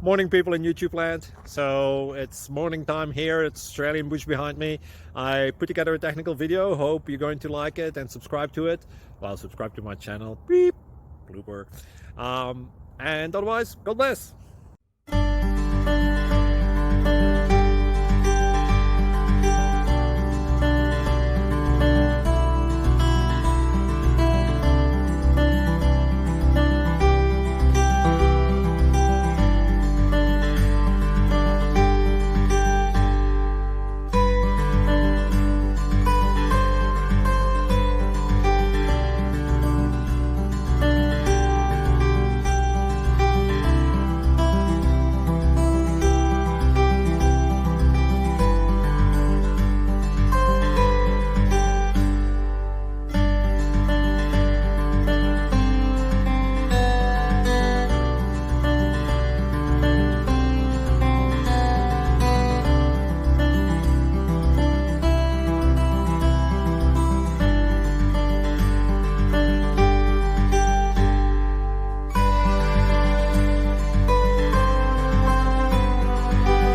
Morning, people in YouTube land. So it's morning time here. It's Australian bush behind me. I put together a technical video. Hope you're going to like it and subscribe to it. Well, subscribe to my channel. Beep. Blooper. And otherwise, God bless.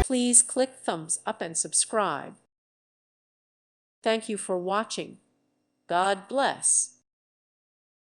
Please click thumbs up and subscribe. Thank you for watching. God bless.